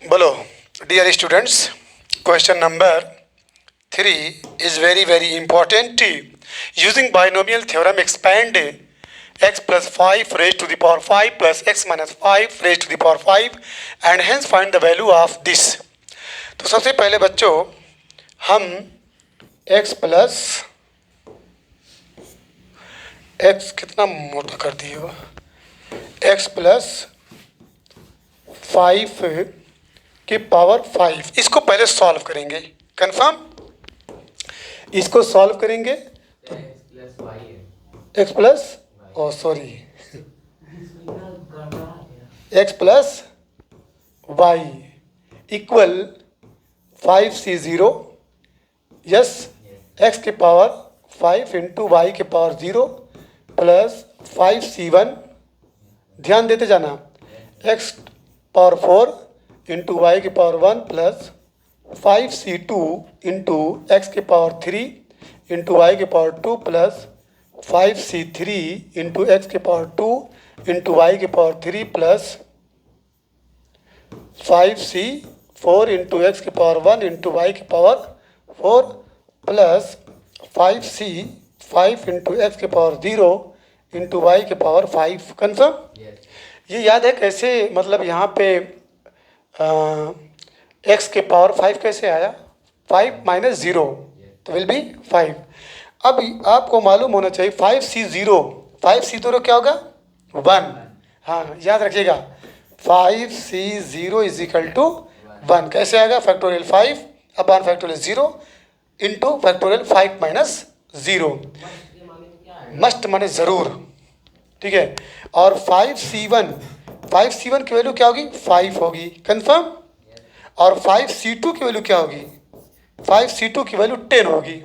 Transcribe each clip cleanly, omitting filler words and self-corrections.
बोलो dear students, question number 3 is very important. Using binomial theorem, expand x plus 5 raised to the power 5 plus x minus 5 raised to the power 5 and hence find the value of this. तो सबसे पहले बच्चों हम x plus x कितना मोटा कर दिए हो, x प्लस 5 की पावर 5, इसको पहले सॉल्व करेंगे. कंफर्म? इसको सॉल्व करेंगे तो x plus x plus y equal 5c0. Yes, x की पावर 5 इंटू वाई के पावर 0 प्लस 5c1. ध्यान देते जाना, x पावर 4 इंटू वाई की power 1 plus 5c2 into x की पावर 3 इंटू वाई की power 2 plus 5c3 into x की power 2 into Y की power 3 plus 5c4 into x की पावर 1 इंटू वाई की power 4 plus 5c5 into x की power 0 into Y की power 5. Confirm? ये याद है कैसे, मतलब यहाँ पे एक्स के पावर 5 कैसे आया? 5 माइनस 0 तो विल बी 5. अब आपको मालूम होना चाहिए 5c0 क्या होगा? 1. हाँ, याद रखिएगा 5c0 इज इक्वल टू 1. कैसे आएगा? Factorial 5 upon factorial 0 into factorial 5 minus 0. Must माने ज़रूर, ठीक है. और 5c1 की वैल्यू क्या होगी? 5 होगी. कंफर्म? और 5c2 की वैल्यू क्या होगी? 5c2 की वैल्यू 10 होगी.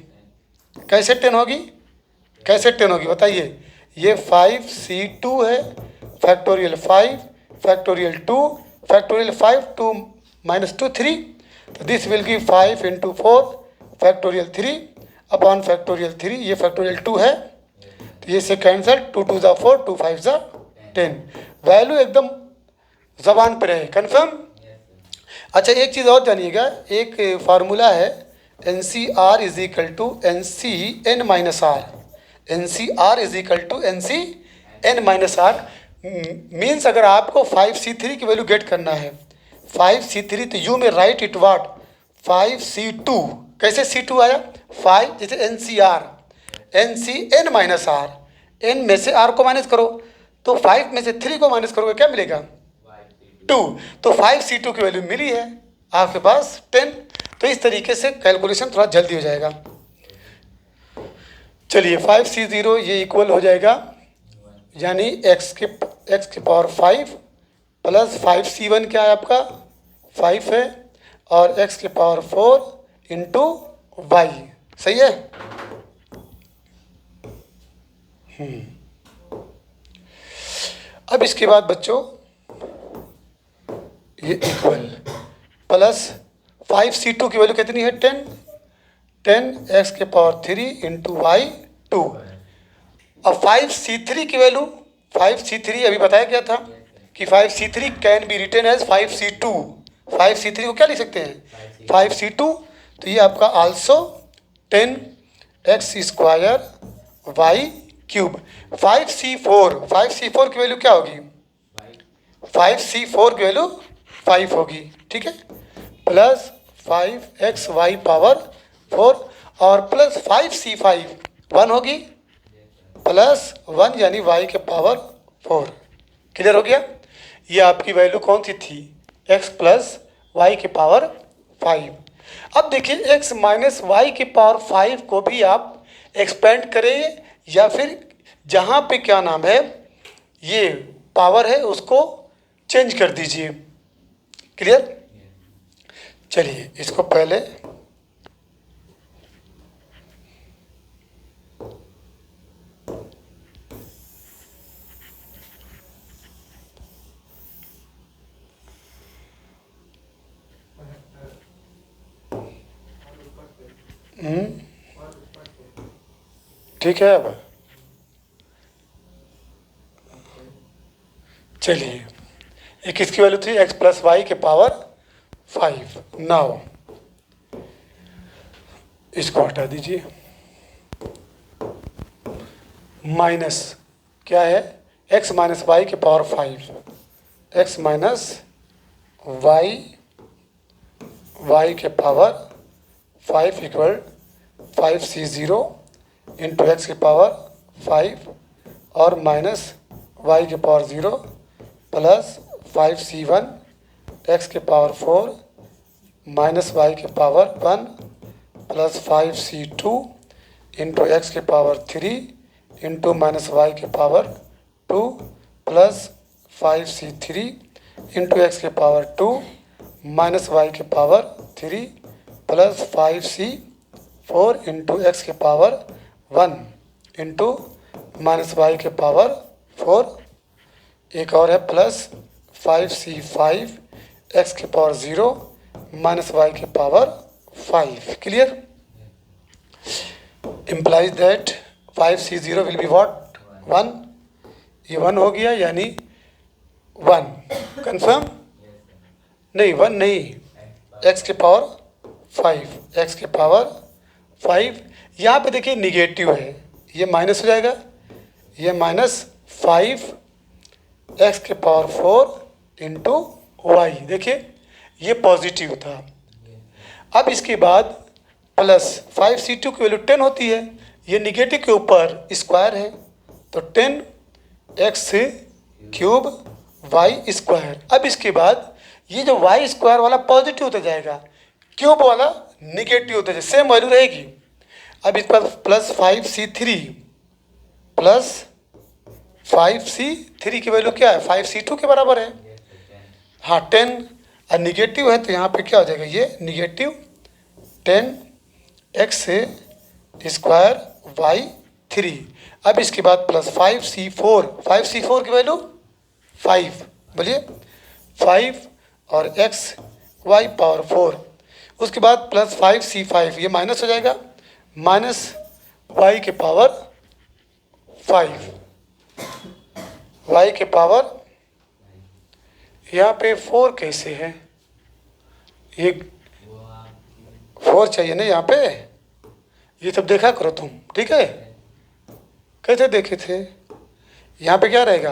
कैसे 10 होगी? बताइए. ये 5c2 है, फैक्टोरियल 5 फैक्टोरियल 2 फैक्टोरियल 5 2 माइनस 2 3. तो this will give 5 into 4 factorial 3 upon factorial 3. ये फैक्टोरियल 2 है तो ये से कैंसल. 2 2 ज़ा 4 2 5 ज़ा 10. वैल्यू एकदम जबान पर है. कन्फर्म? अच्छा, एक चीज़ और जानिएगा, एक फार्मूला है NCR is equal to NCN minus R. NCR is equal to NCN minus R. Means अगर आपको 5c3 की वैल्यू गेट करना है, 5c3, तो यू में राइट इट वाट 5c2. कैसे c2 आया? 5 जैसे NCN माइनस आर. n में से r को माइनस करो तो 5 में से 3 को माइनस करोगे क्या मिलेगा? 2. तो 5c2 की वैल्यू मिली है आपके पास 10. तो इस तरीके से कैलकुलेशन थोड़ा जल्दी हो जाएगा. चलिए 5c0 ये इक्वल हो जाएगा, यानी x की पावर 5 प्लस 5c1 क्या है आपका? 5 है, और x की पावर 4 इंटू वाई. सही है? अब इसके बाद बच्चों ये इक्वल प्लस 5c2 की वैल्यू कितनी है? 10 एक्स के पावर 3 इंटू वाई 2. अब 5c3 की वैल्यू, 5c3 अभी बताया गया था कि 5c3 can be written as 5c2. 5c3 को क्या लिख सकते हैं? 5c2. तो ये आपका also 10 x square y cube. 5c4 की वैल्यू क्या होगी? 5c4 की वैल्यू 5 होगी. ठीक है, प्लस 5x वाई पावर 4 और प्लस 5c5 1 होगी, प्लस 1 यानी y के पावर 4. क्लियर हो गया? ये आपकी वैल्यू कौन सी थी? x प्लस वाई के पावर 5. अब देखिए x माइनस वाई के पावर 5 को भी आप एक्सपेंड करें या फिर जहाँ पे क्या नाम है ये पावर है उसको चेंज कर दीजिए. क्लियर? चलिए इसको पहले ठीक है. अब चलिए, ये किसकी वैल्यू थी? x प्लस वाई के पावर 5। नाउ इसको हटा दीजिए। माइनस क्या है, x माइनस वाई के पावर 5, x माइनस वाई के power 5 equal 5c0 into x के पावर 5 और माइनस वाई के पावर 0 प्लस 5c1 एक्स के पावर 4 माइनस वाई के power 1 plus 5c2 into x के पावर 3 इंटू माइनस वाई के power 2 plus 5c3 into x के power 2 minus y के power 3 plus 5c4 into x के power 1 into minus y के power 4। एक और है प्लस 5c5 एक्स के पावर 0 माइनस वाई के power 5। Clear? implies that 5c0 will be what? 1। ये 1 हो गया, यानी 1 कंफर्म? नहीं 1 नहीं, x के पावर 5, x के पावर 5। यहाँ पे देखिए निगेटिव है, ये माइनस हो जाएगा, ये माइनस 5 x के पावर 4 इंटू वाई। देखिए ये पॉजिटिव था। अब इसके बाद प्लस 5c2 की वैल्यू 10 होती है, ये निगेटिव के ऊपर स्क्वायर है तो 10x क्यूब वाई स्क्वायर। अब इसके बाद ये जो वाई स्क्वायर वाला पॉजिटिव होता जाएगा, क्यूब वाला निगेटिव होता जाएगा, सेम वैल्यू रहेगी। अब इस पर प्लस 5c3 प्लस 5c3 की वैल्यू क्या है, 5c2 के बराबर है। हाँ 10 और निगेटिव है तो यहाँ पे क्या हो जाएगा, ये निगेटिव 10x स्क्वायर वाई 3। अब इसके बाद प्लस 5c4 की वैल्यू 5, बोलिए 5 और x वाई पावर 4। उसके बाद प्लस 5c5, ये माइनस हो जाएगा, माइनस वाई के पावर 5, वाई के पावर, यहाँ पे 4 कैसे है, ये 4 चाहिए ना यहाँ पे, ये सब देखा करो तुम, ठीक है? कैसे देखे थे? यहाँ पे क्या रहेगा,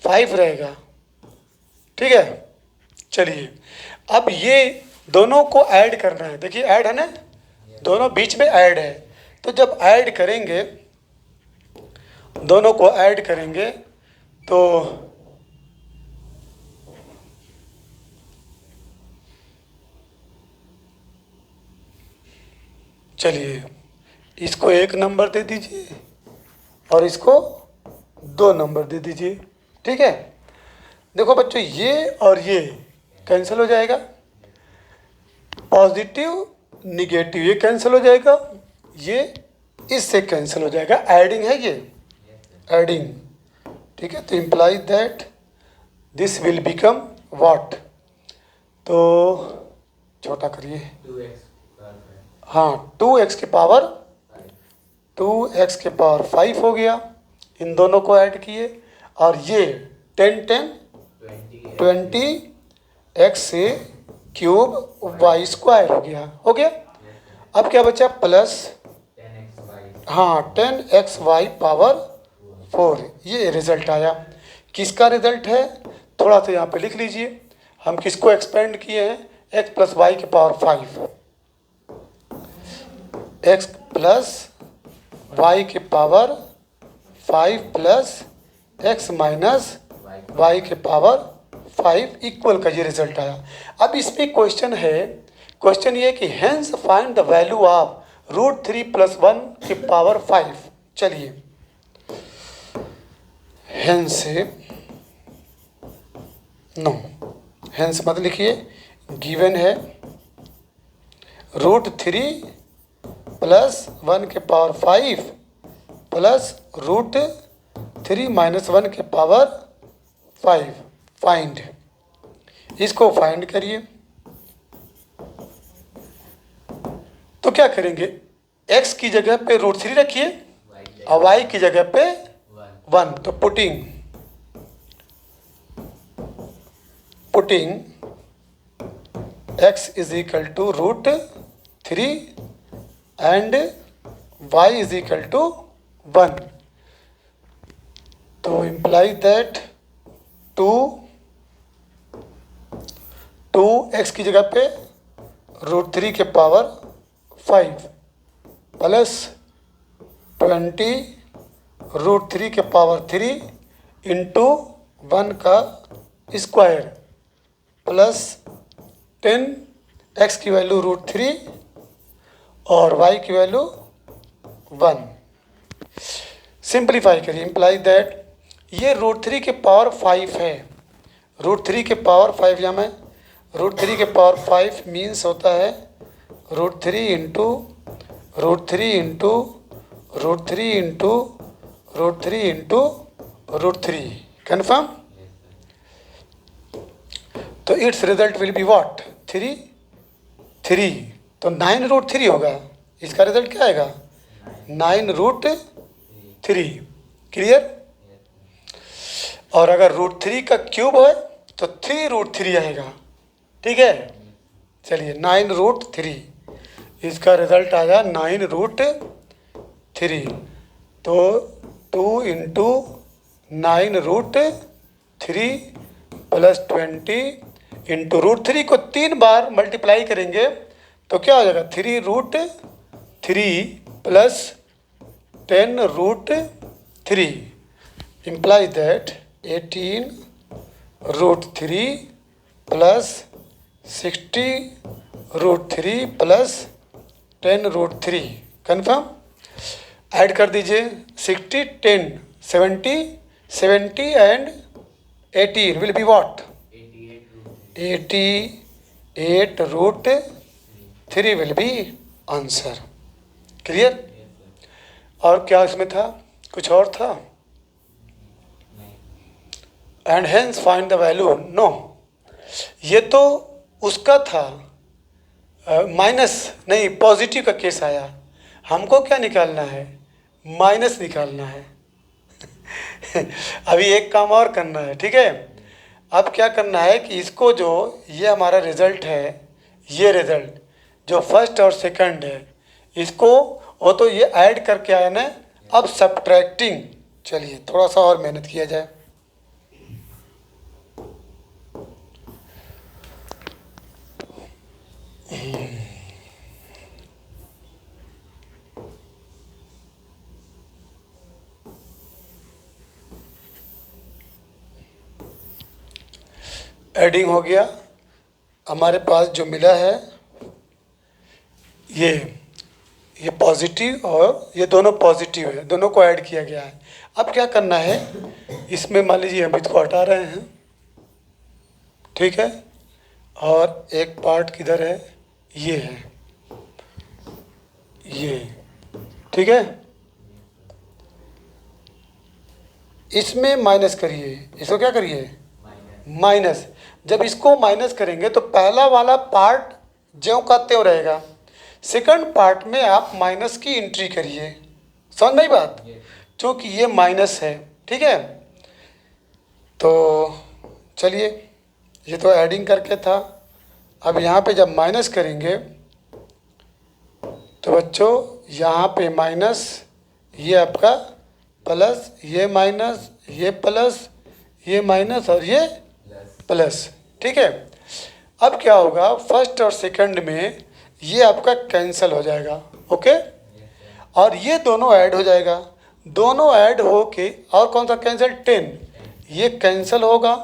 5 रहेगा, ठीक है? चलिए अब ये दोनों को ऐड करना है। देखिए ऐड है ना, दोनों बीच में ऐड है, तो जब ऐड करेंगे, दोनों को ऐड करेंगे तो चलिए इसको 1 नंबर दे दीजिए और इसको 2 नंबर दे दीजिए, ठीक है? देखो बच्चों, ये और ये कैंसिल हो जाएगा, पॉजिटिव निगेटिव ये कैंसिल हो जाएगा, ये इससे कैंसिल हो जाएगा, एडिंग है ये, एडिंग, ठीक है? तो implies that this will become what, तो छोटा करिए, हाँ 2x के पावर 5 हो गया, इन दोनों को ऐड किए, और ये 20x क्यूब वाई स्क्वायर हो गया। अब क्या बचा, प्लस हाँ 10x वाई पावर 4, ये रिजल्ट आया। किसका रिजल्ट है, थोड़ा सा यहाँ पे लिख लीजिए, हम किसको एक्सपेंड किए हैं, x प्लस वाई के पावर 5, x प्लस वाई के power 5 plus x minus y के पावर 5 इक्वल का ये रिजल्ट आया। अब इसमें क्वेश्चन है, क्वेश्चन ये कि hence find the value of √3 + 1 की पावर 5। चलिए हेंस से नो, हेंस मत लिखिए, गिवन है √3 + 1 के पावर 5 प्लस √3 - 1 के पावर 5, फाइंड। इसको फाइंड करिए तो क्या करेंगे, x की जगह पे √3 रखिए और y की जगह पे 1, तो putting x is equal to root 3 and y is equal to 1। तो इम्प्लाई दैट 2x की जगह पे √3 के पावर 5 प्लस 20 √3 के पावर 3 इंटू 1 का स्क्वायर प्लस 10 x की वैल्यू √3 और y की वैल्यू 1। सिंप्लीफाई करिए, इम्प्लाई दैट ये √3 के पावर 5 है, √3 के पावर 5 या मैं √3 के पावर 5 मीन्स होता है √3 into √3 into √3 into √3 into √3। Confirm? तो it's result will be what? 3। तो 9√3 होगा, इसका रिजल्ट क्या आएगा? 9√3। क्लियर? और अगर √3 का क्यूब है तो 3√3 आएगा। ठीक है, चलिए 9√3, इसका रिजल्ट आया 9√3। तो 2 इंटू 9√3 प्लस 20 इंटू √3 को 3 बार मल्टीप्लाई करेंगे तो क्या हो जाएगा? 3√3 plus 10√3 imply that 18√3 plus 60√3 plus 10√3। Confirm? Add कर दीजिए 60, 10, 70 and 18 will be what? 88√3 will be answer. Clear? और क्या इसमें था? कुछ और था? And hence find the value. No, ये तो उसका था, माइनस नहीं, पॉजिटिव का केस आया। हमको क्या निकालना है? माइनस निकालना है। अभी एक काम और करना है। ठीक है, अब क्या करना है कि इसको जो ये हमारा रिज़ल्ट है, ये रिज़ल्ट जो फर्स्ट और सेकंड है, इसको वो तो ये ऐड करके आया ना, अब सब्ट्रैक्टिंग। चलिए थोड़ा सा और मेहनत किया जाए। एडिंग हो गया, हमारे पास जो मिला है ये पॉजिटिव और ये दोनों पॉजिटिव है, दोनों को ऐड किया गया है। अब क्या करना है, इसमें मान लीजिए हम इसको हटा रहे हैं। ठीक है, और एक पार्ट किधर है? ये है, ये। ठीक है, इसमें माइनस करिए, इसको क्या करिए? माइनस। जब इसको माइनस करेंगे तो पहला वाला पार्ट ज्यों का त्यों रहेगा, सेकंड पार्ट में आप माइनस की एंट्री करिए। समझ में बात? क्योंकि ये माइनस है। ठीक है, तो चलिए, ये तो एडिंग करके था। अब यहाँ पे जब माइनस करेंगे तो बच्चों यहाँ पे माइनस, ये आपका प्लस, ये माइनस, ये प्लस, ये माइनस और ये प्लस। ठीक है, अब क्या होगा, फर्स्ट और सेकंड में ये आपका कैंसिल हो जाएगा। ओके, और ये दोनों ऐड हो जाएगा, दोनों ऐड हो के, और कौन सा कैंसिल? 10, ये कैंसिल होगा।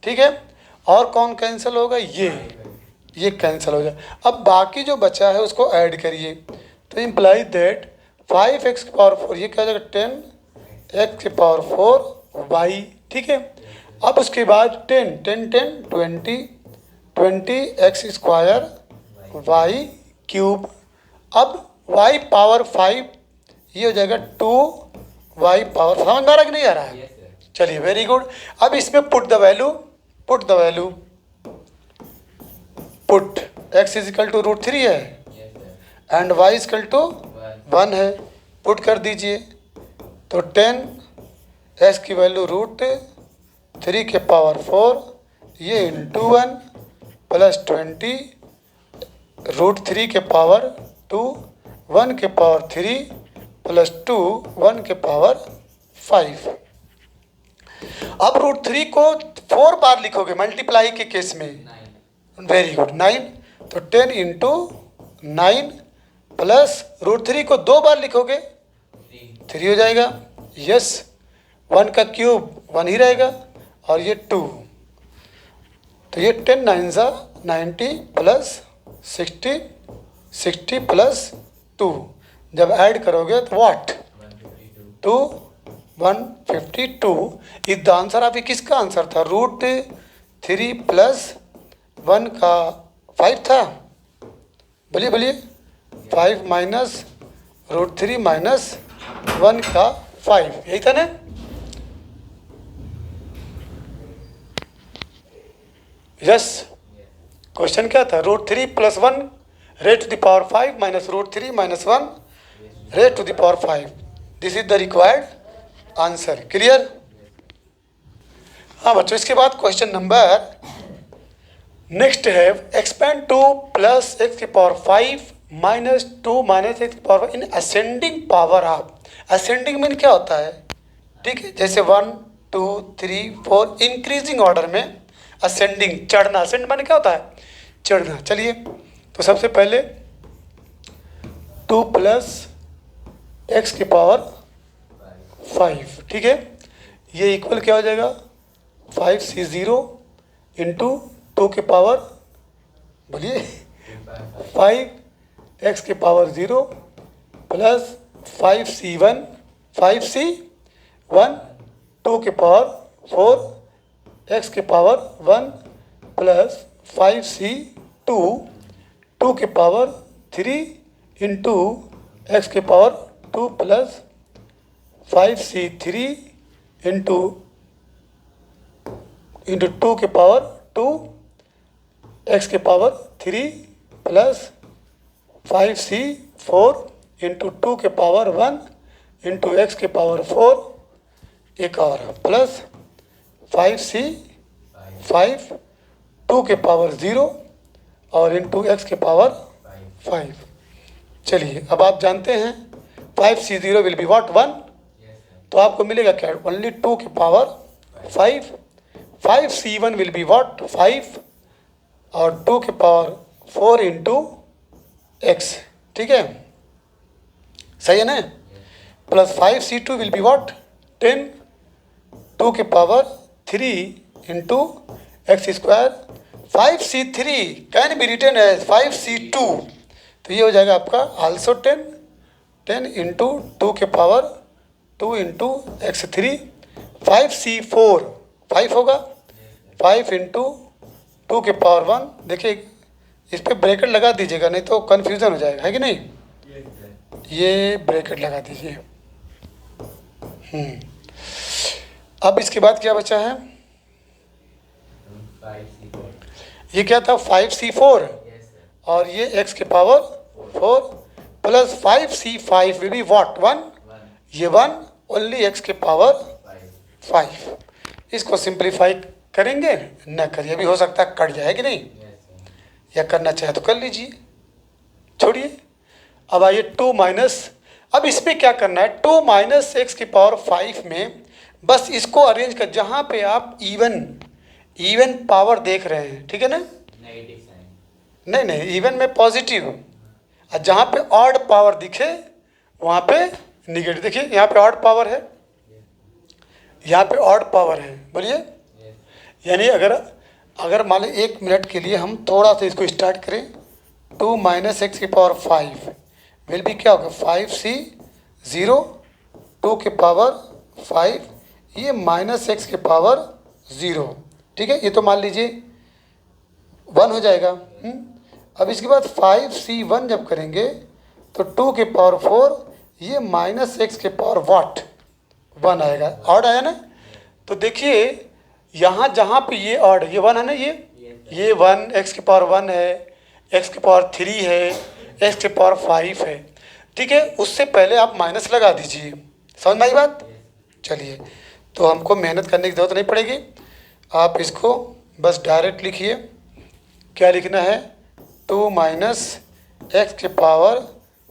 ठीक है, और कौन कैंसिल होगा? ये कैंसिल हो जाए। अब बाकी जो बचा है उसको ऐड करिए, तो इम्प्लाई दैट 5x की पावर 4, ये क्या हो जाएगा? 10x की पावर 4 y। ठीक है, अब उसके बाद 10, 10, 10, 20x स्क्वायर y क्यूब। अब y पावर 5, ये हो जाएगा 2y पावर। समझ में आ रहा कि नहीं आ रहा है? चलिए, वेरी गुड। अब इसमें put the value, put x is equal to √3 है and y is equal to 1 है। पुट कर दीजिए, तो 10 की वैल्यू √3 के पावर 4, ये इंटू 1 प्लस 20 √3 के पावर 2 1 के पावर 3 प्लस 2 1 के पावर 5। अब √3 को 4 बार लिखोगे मल्टीप्लाई के केस में, वेरी गुड 9, तो 10 इंटू 9 प्लस √3 को 2 बार लिखोगे 3 हो जाएगा। यस, 1 का क्यूब 1 ही रहेगा और ये 2, तो ये 10 9 ज़ा 90 प्लस 60 60 प्लस 2, जब ऐड करोगे तो व्हाट 2 152 इज द आंसर। आप ये किसका आंसर था? √3 प्लस 1 का 5 था। बोलिए बोलिए, 5 माइनस √3 माइनस 1 का 5, यही था ना? यस, क्वेश्चन क्या था? √3 plus 1 raise to the power 5 minus √3 minus 1 raise to the power 5। This is the required answer. Clear? हाँ बच्चों, इसके बाद क्वेश्चन नंबर नेक्स्ट है एक्सपेंड 2 प्लस x की पावर 5 माइनस 2 माइनस x की power in ascending power of. Ascending mean क्या होता है? ठीक है, जैसे 1 2 3 4 इंक्रीजिंग ऑर्डर में असेंडिंग, चढ़ना। असेंड माने क्या होता है? चढ़ना। चलिए, तो सबसे पहले 2 प्लस x की पावर 5, ठीक है, ये इक्वल क्या हो जाएगा? 5c0 इंटू 2 के पावर, बोलिए 5x के पावर 0 प्लस 5c1 2 के पावर 4 x के पावर 1 प्लस 5c2 2 के पावर 3 इंटू x के पावर 2 प्लस 5c3 इंटू 2 के पावर 2 x के पावर 3 प्लस 5c4 इंटू 2 के पावर 1 इंटू x के पावर 4, एक और प्लस 5c5 2 के पावर 0 और इंटू x के पावर 5। चलिए, अब आप जानते हैं 5c0 विल बी व्हाट 1, तो आपको मिलेगा क्या? ओनली 2 के power 5। 5c1 will be what 5 और 2 के पावर 4 इंटू x, ठीक है, सही है ना? Plus 5c2 will be what 10 2 के power 3 into x square. 5c3 can be written as 5c2, तो ये हो जाएगा आपका आल्सो 10 इंटू 2 के पावर 2 इंटू x3। 5c4 5 होगा, 5 इंटू 2 के पावर 1। देखिए, इस पर ब्रैकेट लगा दीजिएगा, नहीं तो कन्फ्यूज़न हो जाएगा, है कि नहीं? ये ब्रैकेट लगा दीजिए। अब इसके बाद क्या बचा है? ये क्या था? 5c4 और ये x के power 4 plus 5c5 will be what 1, ये 1 ओनली x के पावर 5। इसको सिंप्लीफाई करेंगे, न करिए, अभी हो सकता है कट जाए कि नहीं, या करना चाहे तो कर लीजिए, छोड़िए। अब आइए 2 माइनस, अब इसमें क्या करना है? 2 माइनस x की पावर 5 में बस इसको अरेंज कर, जहाँ पे आप इवन पावर देख रहे हैं, ठीक है ना? नहीं नहीं, इवन में पॉजिटिव, और जहाँ पे ऑड पावर दिखे वहाँ पे निगेटिव। देखिए, यहाँ पे ऑड पावर है, यहाँ पे ऑड पावर है, बोलिए। यानी अगर मान लो 1 मिनट के लिए हम थोड़ा सा इसको स्टार्ट करें, 2 माइनस x की पावर 5 विल भी क्या होगा 5c0 2 के पावर 5, ये माइनस x के पावर 0, ठीक है, ये तो मान लीजिए 1 हो जाएगा। अब इसके बाद 5c1 जब करेंगे तो 2 के पावर 4, ये माइनस x के पावर व्हाट 1 आएगा, ऑड आया ना? तो देखिए यहाँ जहाँ पे ये ऑड, ये 1 है ना, ये 1 x के पावर 1 है, x के पावर 3 है, x के पावर 5 है, ठीक है। उससे पहले आप माइनस लगा दीजिए, समझ में आई बात? चलिए, तो हमको मेहनत करने की ज़रूरत नहीं पड़ेगी, आप इसको बस डायरेक्ट लिखिए। क्या लिखना है? 2 माइनस एक्स के पावर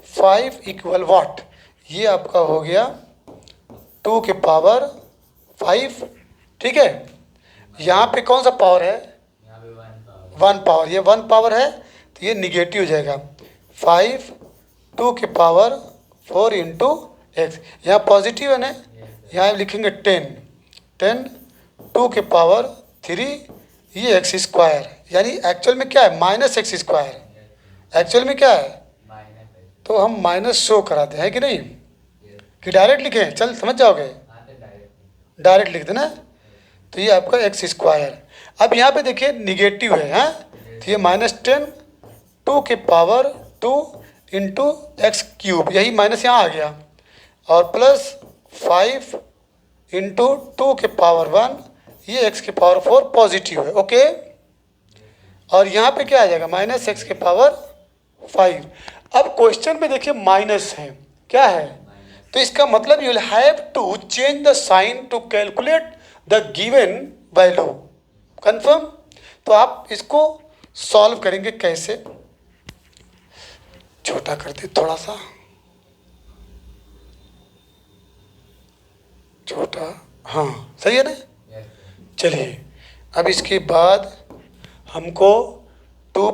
5 इक्वल व्हाट? ये आपका हो गया 2 के पावर 5, ठीक है। यहाँ पे कौन सा पावर है? यहाँ पे 1 1 पावर, ये 1 पावर है तो ये निगेटिव हो जाएगा। 5 2 के पावर 4 इंटू एक्स, यहाँ पॉजिटिव है ना, यहाँ लिखेंगे 10 2 के पावर 3, ये एक्स स्क्वायर, यानी एक्चुअल में क्या है? Minus x square. एक्चुअल में क्या है? माइनस है। तो हम माइनस शो कराते हैं कि नहीं, कि डायरेक्ट लिखें? चल समझ जाओगे, हाँ तो डायरेक्ट लिख देना। तो ये आपका एक्स स्क्वायर। अब यहाँ पे देखिए निगेटिव है, हाँ, तो ये -10 2 के पावर 2 इंटू एक्स क्यूब, यही माइनस यहाँ आ गया, और प्लस 5 इंटू 2 के पावर 1, ये एक्स के पावर 4 पॉजिटिव है, ओके। और यहाँ पे क्या आ जाएगा? माइनस एक्स के पावर 5। अब क्वेश्चन में देखिए माइनस है, क्या है? तो इसका मतलब you will have to change the sign to calculate the given value. Confirm? तो आप इसको सॉल्व करेंगे कैसे? छोटा करते थोड़ा सा, छोटा, हाँ सही है ना। चलिए अब इसके बाद हमको 2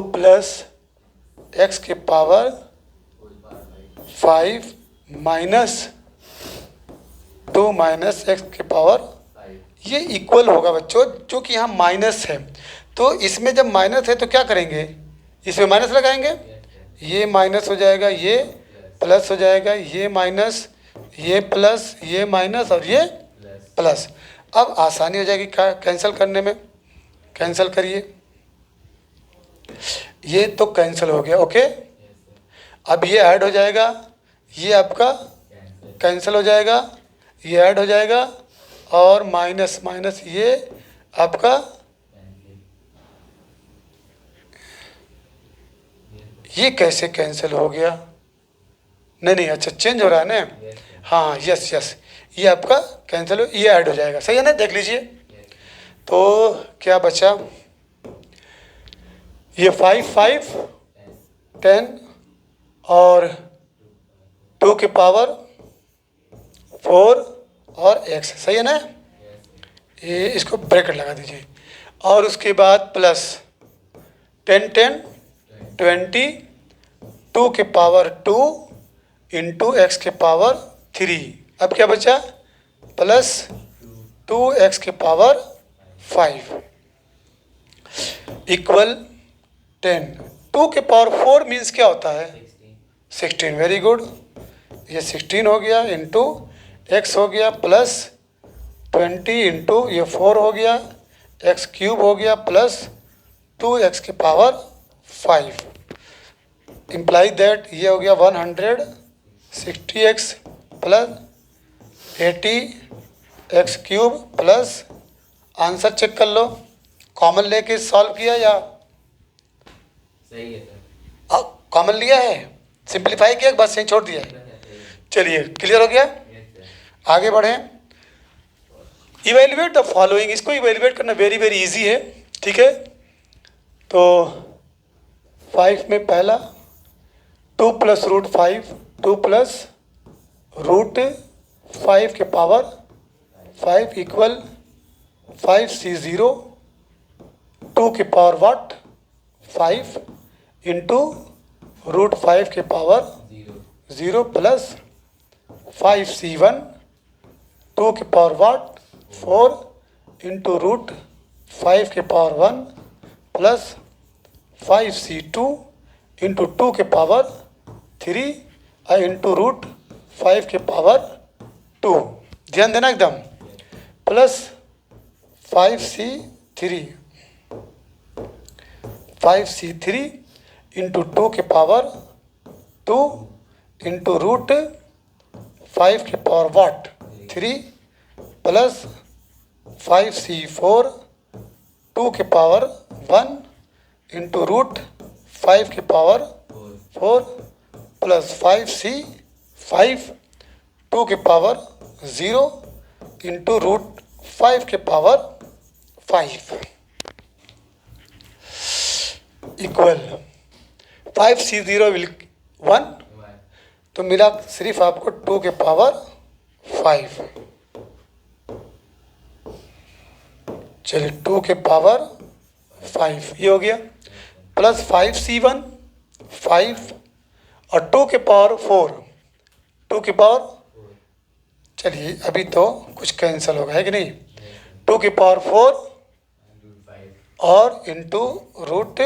प्लस एक्स के पावर 5 माइनस 2 माइनस एक्स के पावर, ये इक्वल होगा बच्चों, जो कि यहाँ माइनस है। तो इसमें जब माइनस है तो क्या करेंगे? इसमें माइनस लगाएंगे, ये माइनस हो जाएगा, ये प्लस हो जाएगा, ये माइनस, ये प्लस, ये माइनस और ये प्लस। अब आसानी हो जाएगी कैंसिल करने में, कैंसिल करिए, ये तो कैंसिल हो गया, ओके। अब ये ऐड हो जाएगा, ये आपका कैंसिल हो जाएगा, ये ऐड हो जाएगा, और माइनस माइनस ये आपका, ये कैसे कैंसिल हो गया? नहीं, अच्छा चेंज हो रहा है ना, हाँ यस यस, ये आपका कैंसिल हो, ये ऐड हो जाएगा, सही है ना, देख लीजिए। तो क्या बचा? ये 5 10 और 2 के पावर 4 और x, सही है ना। ये इसको ब्रैकेट लगा दीजिए, और उसके बाद प्लस 10 10 20 2 के पावर 2 इंटू एक्स के पावर 3। अब क्या बचा? प्लस 2x के पावर 5 इक्वल 10। 2 के पावर 4 मीन्स क्या होता है? 16। वेरी गुड, ये 16 हो गया, इंटू एक्स हो गया, प्लस 20 इंटू ये 4 हो गया, एक्स क्यूब हो गया, प्लस 2x के पावर 5। इम्प्लाई दैट ये हो गया 160x plus 80x cube plus, answer check कर लो, कॉमन लेके सॉल्व किया या सही है सर? कॉमन लिया है, सिंप्लीफाई किया, बस यहीं छोड़ दिया है। चलिए क्लियर हो गया, आगे बढ़ें। इवेल्युएट द फॉलोइंग, इसको इवेल्युएट करना वेरी वेरी इजी है, ठीक है। तो 5 में पहला 2 प्लस रूट 5, 2 प्लस रूट 5 के पावर 5 इक्वल 5c0, 2 के पावर व्हाट? 5 इंटू रूट 5 के पावर 0 प्लस 5c1, 2 के पावर व्हाट? 4 इंटू रूट 5 के पावर 1 प्लस 5c2 इंटू 2 के पावर 3 इंटू रूट 5 के पावर 2। ध्यान देना एकदम, प्लस 5c3 इंटू 2 के पावर 2 इंटू रूट 5 के पावर व्हाट? 3 प्लस 5c4 2 के पावर 1 इंटू रूट 5 के पावर 4 प्लस 5c5 2 के पावर 0 इंटू रूट 5 के पावर 5। इक्वल 5C0 विल 1, 1 तो मिला सिर्फ आपको 2 के पावर 5। चलिए 2 के पावर 5 ये हो गया, प्लस 5C1 5 और 2 के पावर 4, 2 के पावर, चलिए अभी तो कुछ कैंसिल होगा है कि नहीं, 2 के पावर 4 5 और इंटू रूट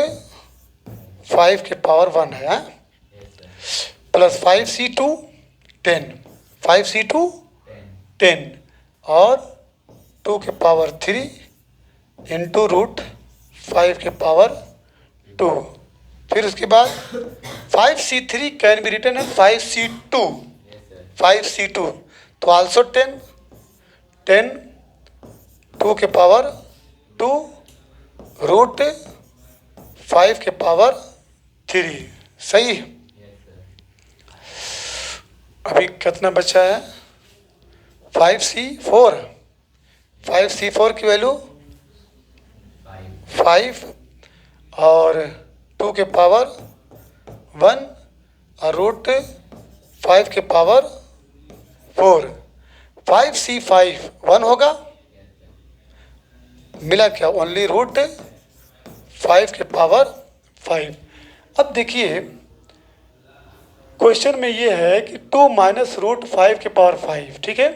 5 के पावर 1 है, प्लस 5C2 10, 5C2 10 और 2 के पावर 3 इंटू रूट 5 के पावर 2। फिर उसके बाद 5C3 can be written as 5C2, 5C2 तो आल्सो 10 10 2 के पावर 2 रूट 5 के पावर 3। सही। अभी कितना बचा है, 5C4, 5C4 की वैल्यू 5 और 2 के पावर 1 और रूट 5 के पावर 4। 5C5 1 होगा, मिला क्या, ओनली रूट 5 के पावर 5। अब देखिए क्वेश्चन में ये है कि 2 माइनस रूट 5 के पावर 5, ठीक है,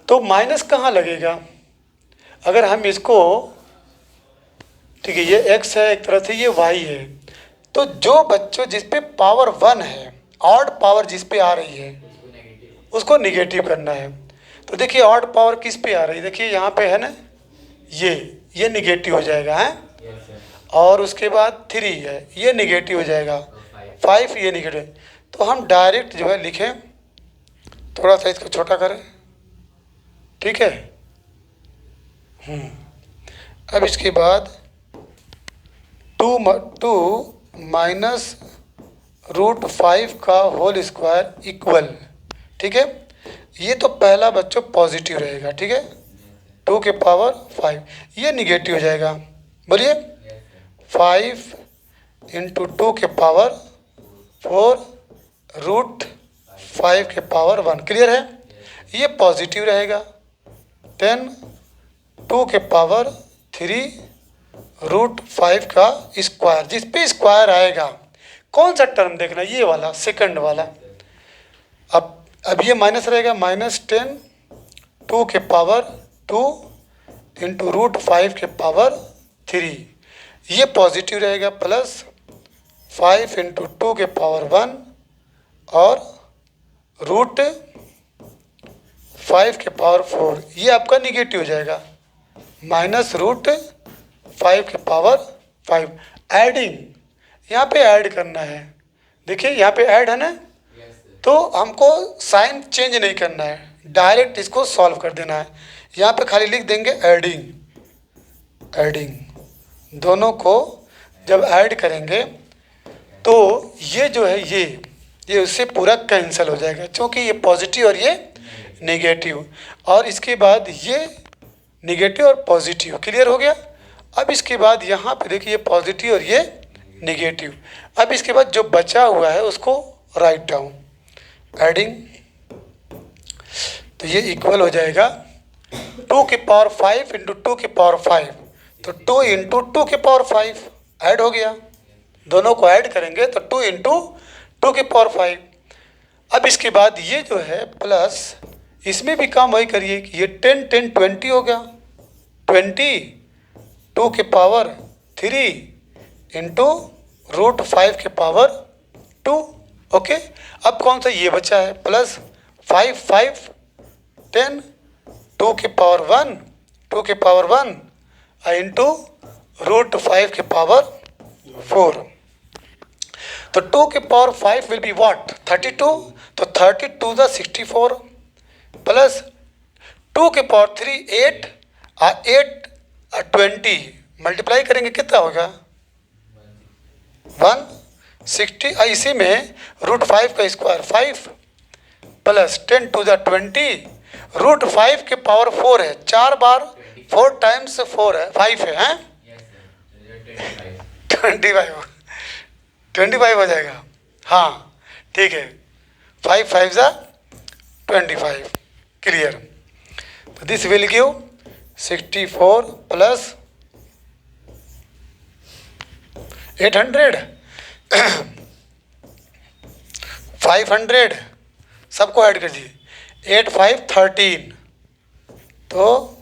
तो माइनस कहाँ लगेगा, अगर हम इसको, ठीक है ये x है एक तरह से, ये y है, तो जो बच्चों जिस पे पावर 1 है, ऑड पावर जिस पे आ रही है उसको निगेटिव करना है। तो देखिए ऑड पावर किस पे आ रही है, देखिए यहाँ पे है ना, ये निगेटिव हो जाएगा है, और उसके बाद 3 है, ये निगेटिव हो जाएगा, 5 ये निगेटिव। तो हम डायरेक्ट जो है लिखें, थोड़ा सा इसको छोटा करें, ठीक है। अब इसके बाद 2 माइनस रूट 5 का होल स्क्वायर इक्वल, ठीक है, ये तो पहला बच्चों पॉजिटिव रहेगा, ठीक है, 2 के पावर 5, ये निगेटिव हो जाएगा, बोलिए 5 इंटू 2 के पावर 4 रूट 5 के पावर 1, क्लियर है, ये पॉजिटिव रहेगा, 10 2 के पावर 3 रूट 5 का स्क्वायर, जिस पे स्क्वायर आएगा कौन सा टर्म देखना, ये वाला सेकंड वाला। अब ये माइनस रहेगा, -10 2 के पावर 2 इंटू रूट 5 के पावर 3, ये पॉजिटिव रहेगा, प्लस 5 इंटू 2 के पावर 1 और रूट 5 के पावर 4, ये आपका निगेटिव हो जाएगा, माइनस रूट 5 के पावर 5। एडिंग, यहाँ पे ऐड करना है, देखिए यहाँ पे ऐड है ना, तो हमको साइन चेंज नहीं करना है, डायरेक्ट इसको सॉल्व कर देना है। यहाँ पे खाली लिख देंगे एडिंग, दोनों को जब ऐड करेंगे तो ये जो है ये उससे पूरा कैंसिल हो जाएगा, क्योंकि ये पॉजिटिव और ये नेगेटिव, और इसके बाद ये नेगेटिव और पॉजिटिव, क्लियर हो गया। अब इसके बाद यहाँ पे देखिए पॉजिटिव और ये नेगेटिव। अब इसके बाद जो बचा हुआ है उसको राइट डाउन, एडिंग, तो ये इक्वल हो जाएगा 2 के पावर 5 इंटू 2 के पावर 5, तो 2 इंटू 2 के पावर 5 ऐड हो गया, दोनों को ऐड करेंगे तो 2 इंटू 2 के पावर 5। अब इसके बाद ये जो है प्लस, इसमें भी काम वही करिए कि ये 10 10 20 हो गया, 20 2 के पावर 3 इंटू रूट 5 के पावर 2, ओके। अब कौन सा ये बचा है, प्लस 5 5 10 2 के पावर 1 2 के पावर 1 इंटू रूट 5 के पावर 4। तो 2 के पावर 5 विल बी व्हाट, 32, तो 32 द 64 प्लस 2 के पावर 3 8 8 20 मल्टीप्लाई करेंगे कितना होगा 160, इसी में रूट 5 का square 5 plus 10 to the 20 root 5 के पावर 4 है, 4 बार 4 टाइम्स 4 है 5 है, हैं 25 हो जाएगा। हाँ ठीक है, 5 5 ज़ा 25, क्लियर। तो दिस विल गिव 64 प्लस 800 500 सबको ऐड कर दीजिए, 8 5 13, तो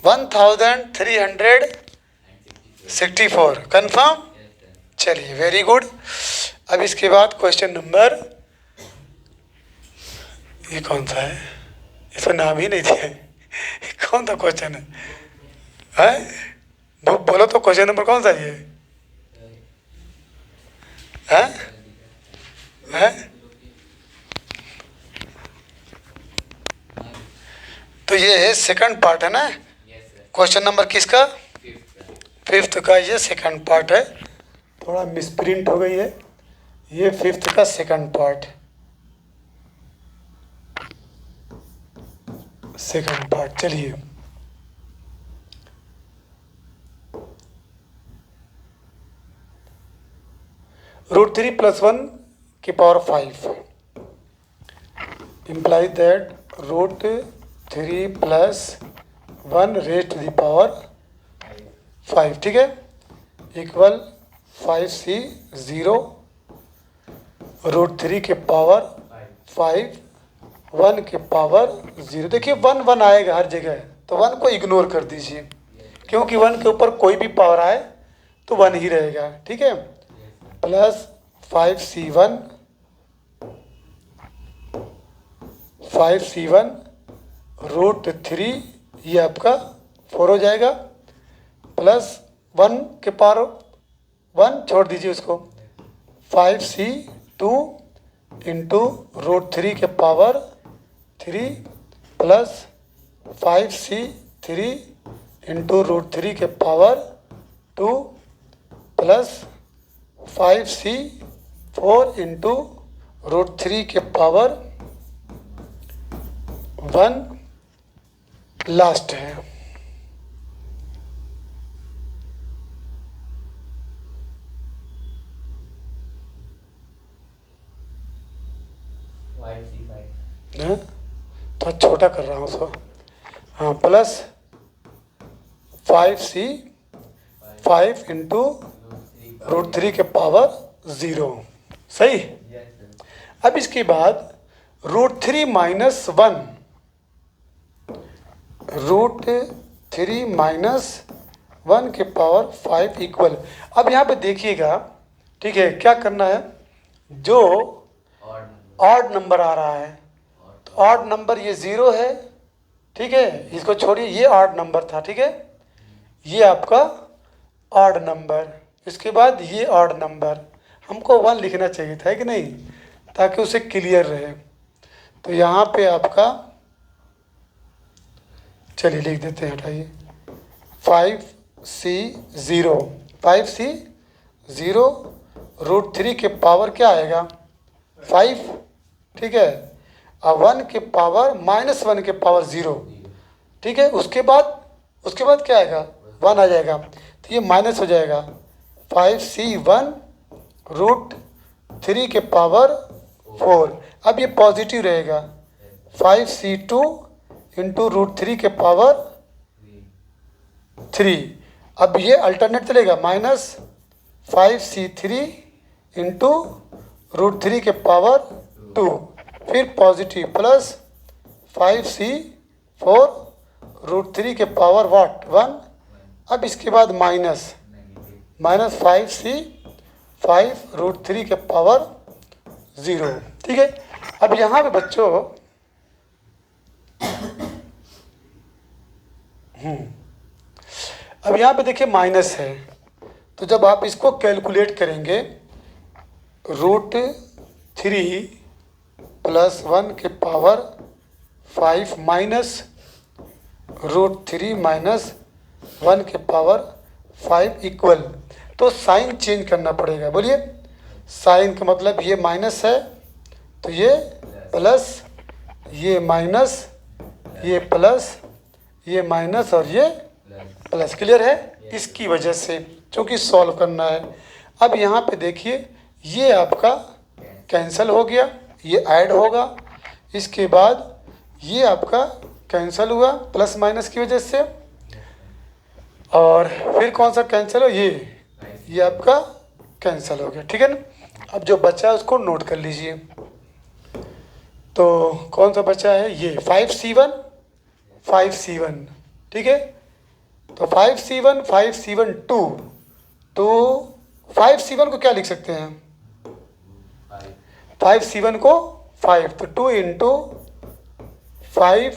1364 कन्फर्म। चलिए वेरी गुड। अब इसके बाद क्वेश्चन नंबर, ये कौन सा है, इसमें नाम ही नहीं दिया है, कौन सा क्वेश्चन है? बोलो तो क्वेश्चन नंबर कौन सा ये है? हैं? तो ये सेकंड पार्ट है ना, Yes, sir. क्वेश्चन नंबर किसका? Fifth, sir. 5th का ये सेकंड पार्ट है, थोड़ा मिसप्रिंट हो गई है, ये 5th का सेकंड पार्ट, सेकंड पार्ट। चलिए √3 + 1 की power 5 implies that √3 + 1 raised to the power 5, ठीक है, इक्वल 5c 0 √3 के पावर 5 1 के पावर 0। देखिए 1 1 आएगा हर जगह, तो 1 को इग्नोर कर दीजिए, क्योंकि 1 के ऊपर कोई भी पावर आए तो 1 ही रहेगा, ठीक है। प्लस 5c1 √3, ये आपका 4 हो जाएगा, प्लस 1 के पावर 1 छोड़ दीजिए उसको, 5c2 इंटू √3 के पावर 3 प्लस 5c3 इंटू √3 के पावर 2 प्लस 5c4 इंटू √3 के पावर 1 लास्ट है। YC5. हाँ? तो छोटा कर रहा हूँ उसको, हाँ, प्लस 5c5 इंटू √3 के पावर 0, सही। Yes, sir. अब इसके बाद √3 - 1 √3 - 1 के पावर 5 इक्वल। अब यहाँ पे देखिएगा, ठीक है, क्या करना है, जो Odd number. ऑड नंबर आ रहा है, तो ऑड नंबर ये 0 है, ठीक है, इसको छोड़िए, ये ऑड नंबर था, ठीक है, ये आपका ऑड नंबर, इसके बाद ये ऑड नंबर, हमको 1 लिखना चाहिए था कि नहीं, ताकि उसे क्लियर रहे। तो यहाँ पे आपका, चलिए लिख देते हैं, हटाइए, 5c0 √3 के पावर क्या आएगा 5, ठीक है, और 1 के पावर -1 के पावर 0, ठीक है, उसके बाद क्या आएगा 1 आ जाएगा, तो ये माइनस हो जाएगा, 5c1 √3 के पावर 4। अब ये पॉजिटिव रहेगा, 5c2 इंटू √3 के पावर 3। अब ये अल्टरनेट चलेगा, -5c3 इंटू √3 के पावर 2, फिर पॉजिटिव, प्लस 5c4 √3 के पावर 1। अब इसके बाद -5c5 √3 के पावर 0, ठीक है। अब यहाँ पे बच्चों अब यहाँ पे देखिए माइनस है, तो जब आप इसको कैलकुलेट करेंगे, √3 + 1 के पावर 5 माइनस √3 - 1 के पावर 5 इक्वल, तो साइन चेंज करना पड़ेगा। बोलिए, साइन का मतलब ये माइनस है, तो ये प्लस, ये माइनस, ये प्लस, ये माइनस और ये प्लस, क्लियर है। इसकी वजह से, क्योंकि सॉल्व करना है। अब यहाँ पे देखिए ये आपका कैंसिल हो गया, ये ऐड होगा, इसके बाद ये आपका कैंसिल हुआ प्लस माइनस की वजह से, और फिर कौन सा कैंसिल हो, ये आपका कैंसिल हो गया, ठीक है ना। अब जो बचा है उसको नोट कर लीजिए। तो कौन सा बचा है, ये 5C1 5C1, ठीक है। तो 5C1 5C1 2, तो 5C1 को क्या लिख सकते हैं, 5C1 को 5, तो 2 इंटू 5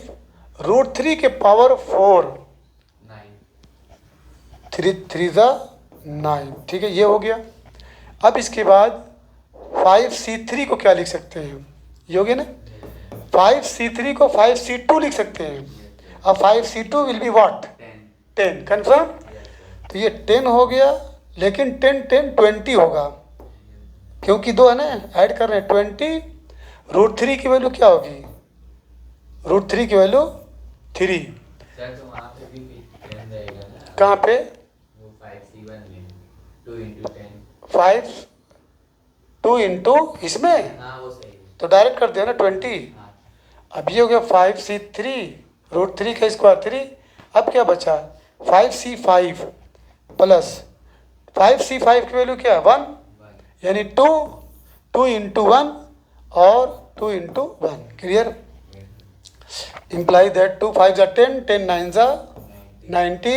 √3 के पावर 4, 3 ठीक है, ये हो गया। अब इसके बाद 5C3 को क्या लिख सकते हैं, ये हो गया ना। 5C3 को 5C2 लिख सकते हैं। अब 5C2 will be what, 10, confirm. तो ये 10 हो गया, लेकिन 10 10 20 होगा, क्योंकि दो है ना, ऐड कर रहे हैं 20, √3 की वैल्यू क्या होगी, √3 की वैल्यू 3। सर तो वहाँ पे भी 10 रहेगा ना, कहाँ पे, वो 5C1 में 2 इंटू 10, 5 2 इंटू इसमें, हाँ वो सही है। तो डायरेक्ट कर दिया ना 20। हाँ अब ये हो गया 5C3 √3 का स्क्वायर 3। अब क्या बचा, 5C5 प्लस 5C5 की वैल्यू क्या है 1, 1 यानी 2 इंटू 1 और 2 इंटू 1, क्लियर। इम्प्लाई दैट 2 5 जा 10, 10 9 जा 90,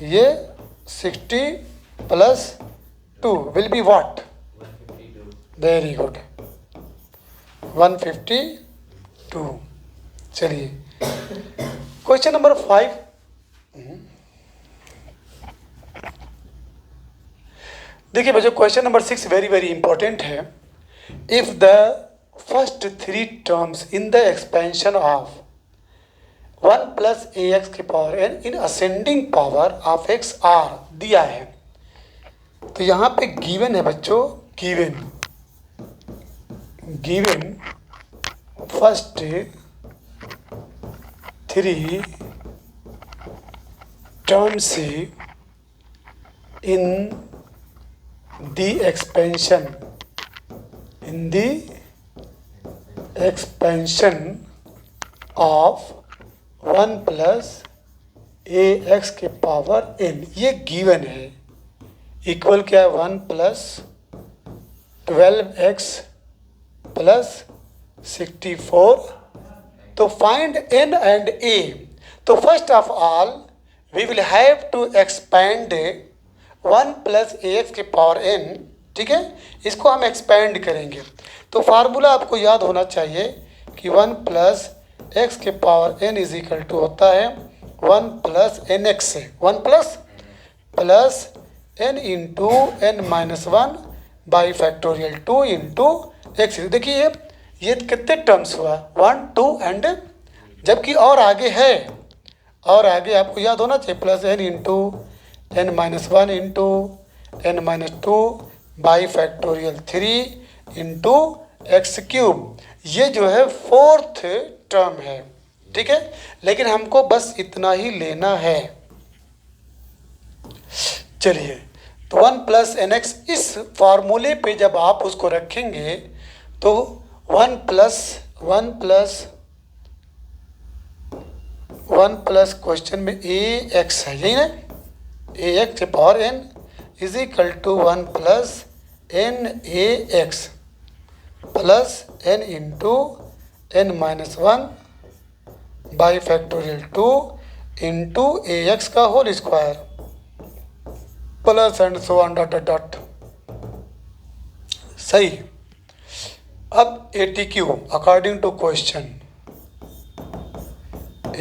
ये 60 plus 2 will be what, 152 very good, 152। चलिए क्वेश्चन नंबर 5। देखिए बच्चों, question number 6 very very important है। If the first 3 terms in the expansion of 1 plus ax के power n in ascending power of x are दिया है, तो यहाँ पे गिवन है बच्चों, given first 3 terms in the expansion of 1 plus ax के पावर n, ये गिवन है। इक्वल क्या है, 1 प्लस 12x प्लस 64। तो फाइंड n एंड a। तो first of all we will have to expand 1 plus ax के पावर n, ठीक है, इसको हम एक्सपेंड करेंगे। तो फार्मूला आपको याद होना चाहिए कि 1 प्लस x के power n is equal to होता है 1 प्लस nx से, 1 plus n into n minus 1 by factorial 2 into x. देखिए ये कितने टर्म्स हुआ, 1 2 एंड, जबकि और आगे है, और आगे आपको याद होना चाहिए plus n into n minus 1 into n minus 2 by factorial 3 into x cube. ये जो है 4th टर्म है, ठीक है, लेकिन हमको बस इतना ही लेना है। चलिए, तो 1 प्लस nx, इस फार्मूले पे जब आप उसको रखेंगे तो 1 प्लस क्वेश्चन में ax है, यही ना, ax के power n is equal to 1 plus n ax plus n into n minus 1 by factorial 2 into ax का whole square plus and so on dot dot. सही। अब ATQ according to question,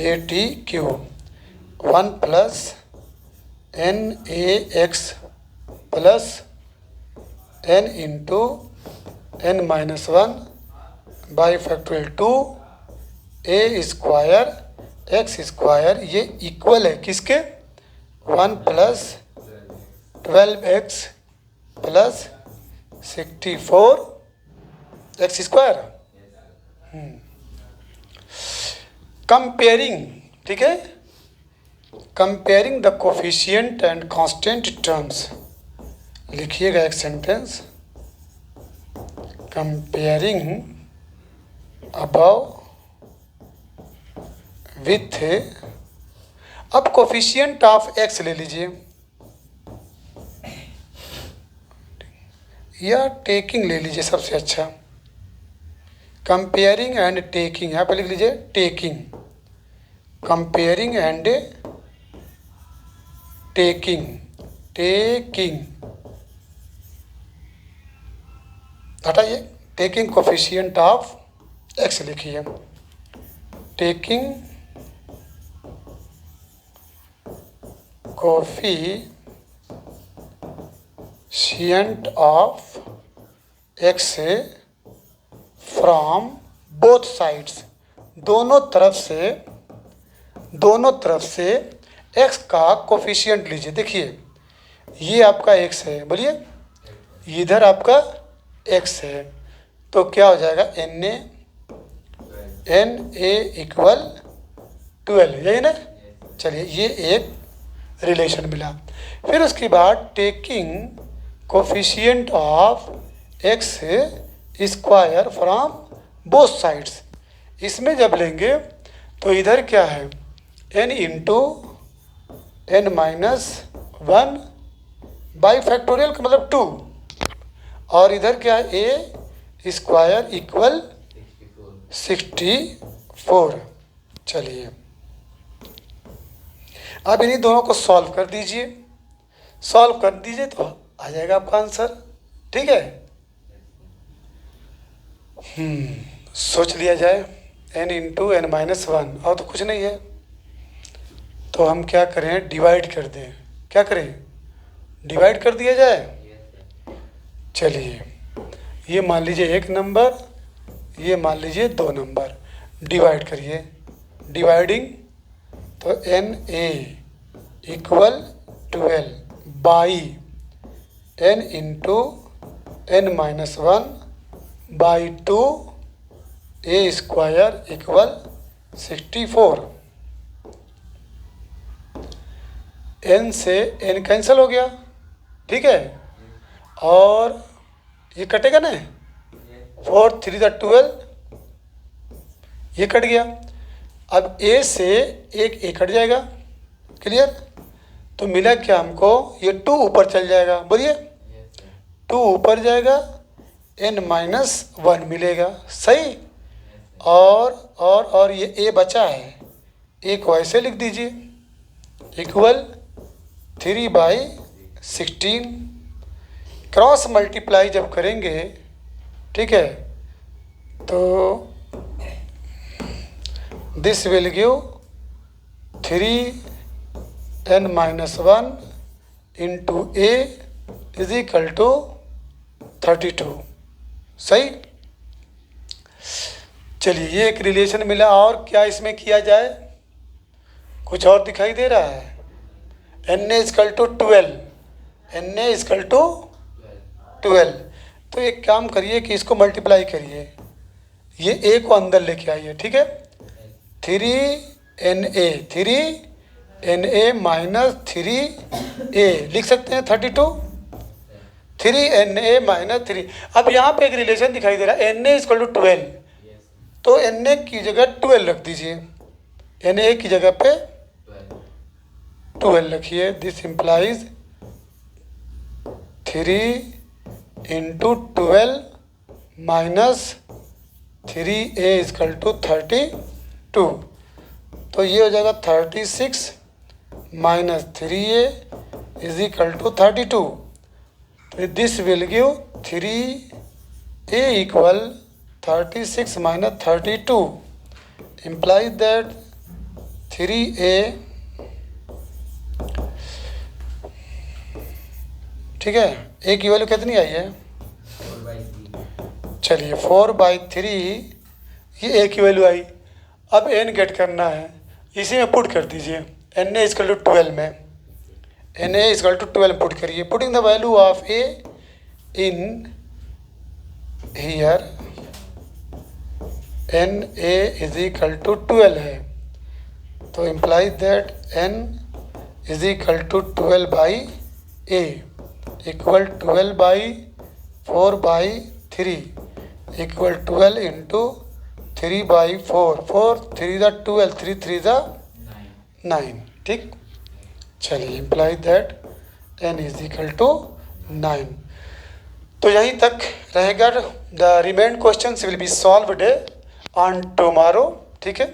ATQ 1 plus NAX plus n into n minus 1 by factorial 2 a square x square, ये equal है किसके, 1 plus 12x plus 64 x square. Comparing, ठीक है, comparing the coefficient and constant terms, लिखिएगा एक sentence, comparing above with, अब coefficient of x ले लीजिए या टेकिंग ले लीजिए, सबसे अच्छा। कंपेयरिंग एंड टेकिंग, यहाँ पर लिख लीजिए taking, comparing and taking, taking हटाइए, टेकिंग कोफिशिएंट ऑफ एक्स लिखिए, taking coefficient of x from both sides, दोनों तरफ से एक्स का कोफिशिएंट लीजिए। देखिए ये आपका एक्स है, बोलिए इधर आपका एक्स है, तो क्या हो जाएगा एन ए इक्वल 12, यही ना। चलिए ये एक रिलेशन मिला। फिर उसके बाद taking coefficient of x square from both sides, इसमें जब लेंगे तो इधर क्या है n into n minus 1 by factorial का मतलब 2, और इधर क्या है ए स्क्वायर इक्वल 64। चलिए अब इन्हीं दोनों को सॉल्व कर दीजिए, तो आ जाएगा आपका आंसर। ठीक है, सोच लिया जाए n इंटू n माइनस 1, और तो कुछ नहीं है, तो हम क्या करें, डिवाइड कर दें। क्या करें, डिवाइड कर दिया जाए। चलिए ये मान लीजिए 1 नंबर, ये मान लीजिए 2 नंबर, डिवाइड करिए, डिवाइडिंग तो n a equal 12 by n into n minus 1 by 2 A square equal 64। n से n कैंसिल हो गया, ठीक है, और ये कटेगा ना, 4 3 12, ये कट गया। अब a से एक a कट जाएगा, क्लियर, तो मिला क्या हमको, ये 2 ऊपर चल जाएगा, बोलिए 2 ऊपर जाएगा, n माइनस 1 मिलेगा, सही। और ये a बचा है, a को ऐसे लिख दीजिए इक्वल 3 बाई 16, क्रॉस मल्टीप्लाई जब करेंगे, ठीक है, तो this will give 3n minus 1 into a is equal to 32, सही। चलिए ये एक रिलेशन मिला, और क्या इसमें किया जाए, कुछ और दिखाई दे रहा है, n a equal to 12, n a equal to 12, तो एक काम करिए कि इसको मल्टीप्लाई करिए, ये a को अंदर लेके आइए, ठीक है, 3na माइनस 3a लिख सकते हैं 32, 3na माइनस 3। अब यहाँ पे एक रिलेशन दिखाई दे रहा है, na इक्वल टू 12, तो na की जगह 12 रख दीजिए, na की जगह पे 12 रखिए। This implies 3 into 12 minus 3a equal to 32, तो ये हो जाएगा 36 minus 3a is equal to 32, तो this will give 3a equal 36 minus 32, implies that 3a, ठीक है, a की वैल्यू कितनी आई है, 4/3, चलिए 4/3, ये a की वैल्यू आई। अब n गेट करना है, इसी में पुट कर दीजिए, na इक्वल टू 12 में, na इक्वल टू 12 पुट करिए, putting the value of a in here, na is equal to 12 है, तो implies that n is equal to 12 by a equal 12 by 4 by 3 equal 12 into 3 by 4 4 3 ज़ा 12 3 3 ज़ा 9। ठीक, चलिए imply that n is equal to 9। तो यहीं तक रहेगा। The remain questions will be solved on tomorrow. ठीक है।